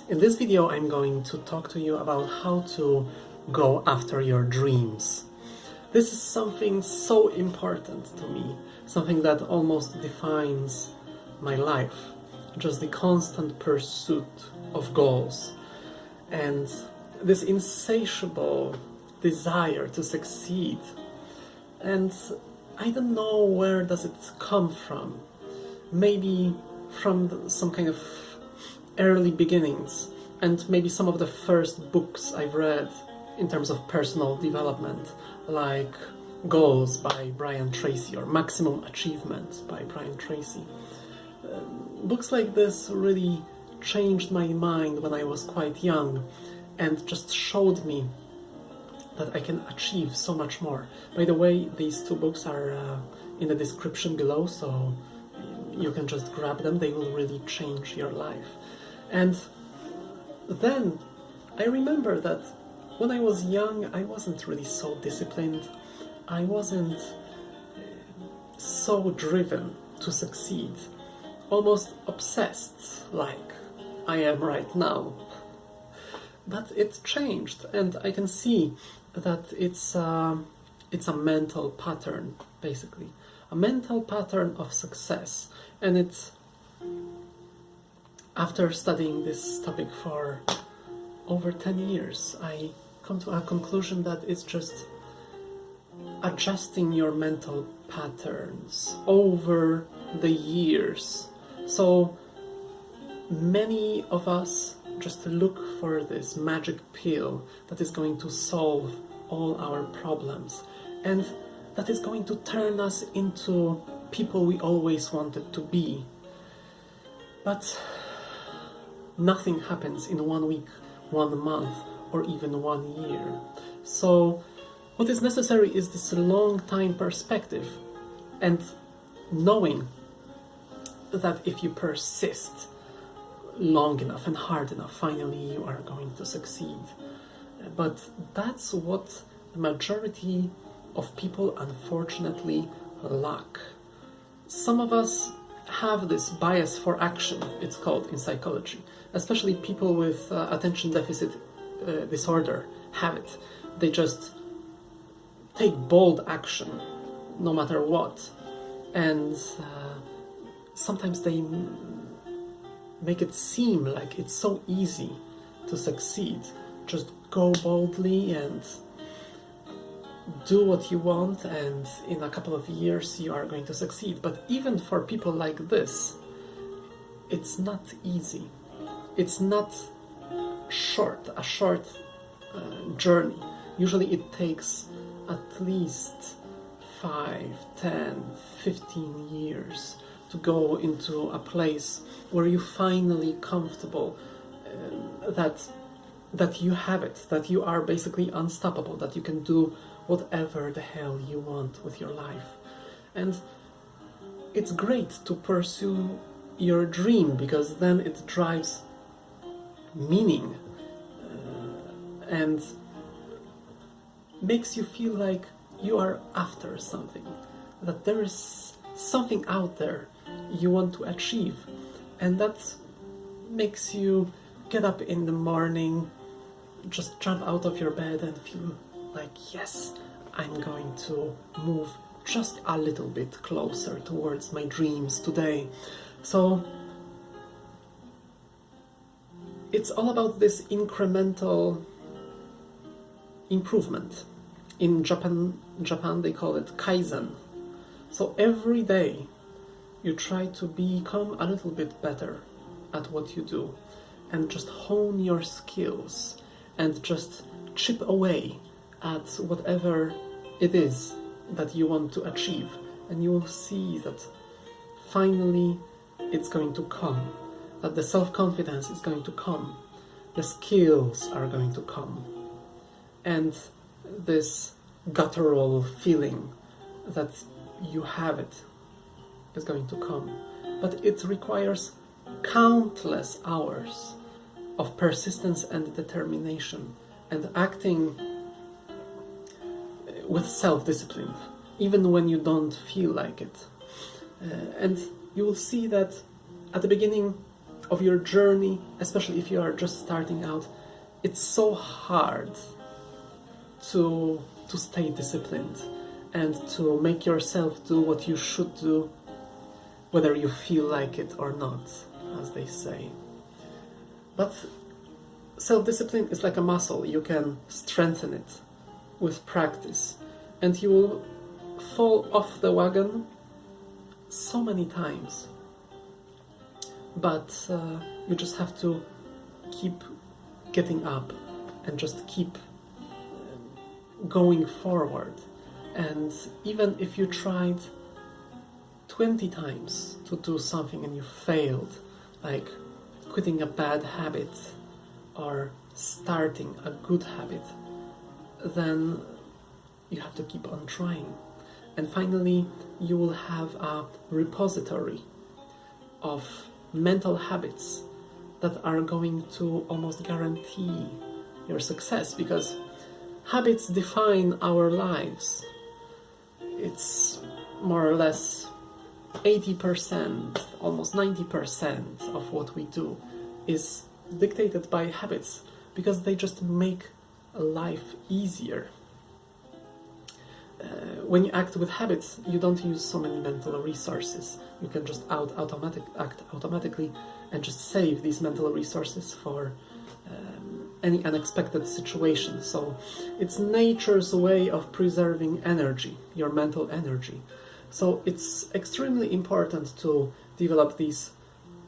In this video, I'm going to talk to you about how to go after your dreams. This is something so important to me, something that almost defines my life, just the constant pursuit of goals and this insatiable desire to succeed. And I don't know where does it come from. Maybe from some kind of early beginnings, and maybe some of the first books I've read in terms of personal development, like Goals by Brian Tracy or Maximum Achievement by Brian Tracy. Books like this really changed my mind when I was quite young and just showed me that I can achieve so much more. By the way, these two books are in the description below, so you can just grab them. They will really change your life. And then I remember that when I was young, I wasn't really so disciplined. I wasn't so driven to succeed, almost obsessed like I am right now. But it changed, and I can see that it's a mental pattern, basically. A mental pattern of success. And it's, after studying this topic for over 10 years, I come to a conclusion that it's just adjusting your mental patterns over the years. So many of us just look for this magic pill that is going to solve all our problems and that is going to turn us into people we always wanted to be. But nothing happens in 1 week, 1 month, or even 1 year. So what is necessary is this long-time perspective and knowing that if you persist long enough and hard enough, finally you are going to succeed. But that's what the majority of people unfortunately lack. Some of us have this bias for action, it's called in psychology. Especially people with attention deficit disorder have it. They just take bold action no matter what. And sometimes they make it seem like it's so easy to succeed. Just go boldly and do what you want, and in a couple of years you are going to succeed. But even for people like this, it's not easy. It's not a short journey. Usually it takes at least 5, 10, 15 years to go into a place where you're finally comfortable that you have it, that you are basically unstoppable, that you can do whatever the hell you want with your life. And it's great to pursue your dream because then it drives meaning and makes you feel like you are after something, that there is something out there you want to achieve, and that makes you get up in the morning, just jump out of your bed and feel like, yes, I'm going to move just a little bit closer towards my dreams today. So it's all about this incremental improvement. In Japan they call it Kaizen. So every day you try to become a little bit better at what you do and just hone your skills and just chip away at whatever it is that you want to achieve, and you will see that finally it's going to come, that the self-confidence is going to come, the skills are going to come, and this guttural feeling that you have it is going to come. But it requires countless hours of persistence and determination and acting with self-discipline, even when you don't feel like it. And you will see that at the beginning of your journey, especially if you are just starting out, it's so hard to stay disciplined and to make yourself do what you should do, whether you feel like it or not, as they say. But self-discipline is like a muscle. You can strengthen it with practice, and you will fall off the wagon so many times. But you just have to keep getting up and just keep going forward. And even if you tried 20 times to do something and you failed, like quitting a bad habit or starting a good habit, then you have to keep on trying. And finally, you will have a repository of mental habits that are going to almost guarantee your success, because habits define our lives. It's more or less 80%, almost 90% of what we do is dictated by habits, because they just make life easier. When you act with habits, you don't use so many mental resources. You can just act automatically and just save these mental resources for any unexpected situation. So it's nature's way of preserving energy, your mental energy. So it's extremely important to develop these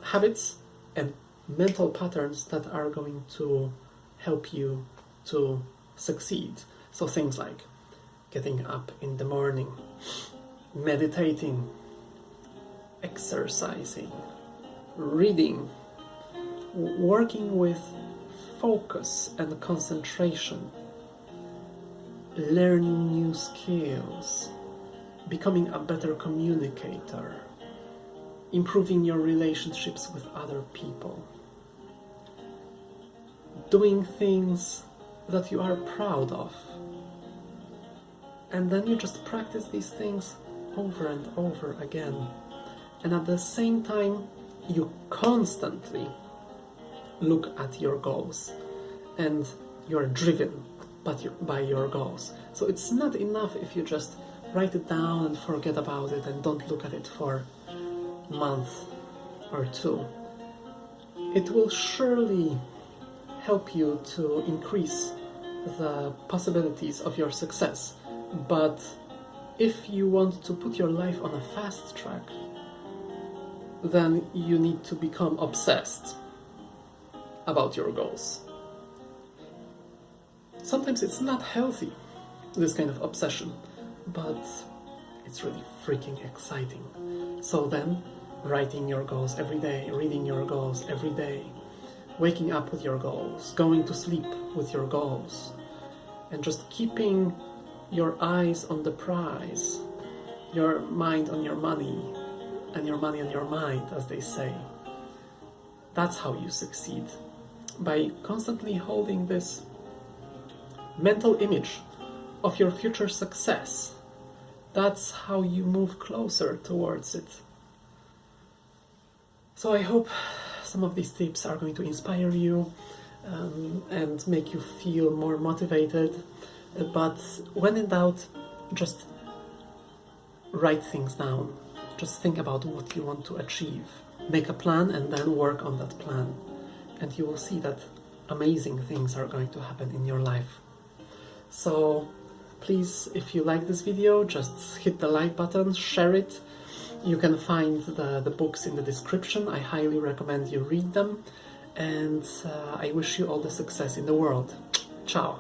habits and mental patterns that are going to help you to succeed. So things like getting up in the morning, meditating, exercising, reading, working with focus and concentration, learning new skills, becoming a better communicator, improving your relationships with other people, doing things that you are proud of. And then you just practice these things over and over again. And at the same time, you constantly look at your goals and you're driven by your goals. So it's not enough if you just write it down and forget about it and don't look at it for a month or two. It will surely help you to increase the possibilities of your success. But if you want to put your life on a fast track, then you need to become obsessed about your goals. Sometimes it's not healthy, this kind of obsession, but it's really freaking exciting. So then, writing your goals every day, reading your goals every day, waking up with your goals, going to sleep with your goals, and just keeping your eyes on the prize, your mind on your money, and your money on your mind, as they say. That's how you succeed. By constantly holding this mental image of your future success, that's how you move closer towards it. So I hope some of these tips are going to inspire you and make you feel more motivated. But when in doubt, just write things down. Just think about what you want to achieve. Make a plan and then work on that plan. And you will see that amazing things are going to happen in your life. So please, if you like this video, just hit the like button, share it. You can find the books in the description. I highly recommend you read them. And I wish you all the success in the world. Ciao.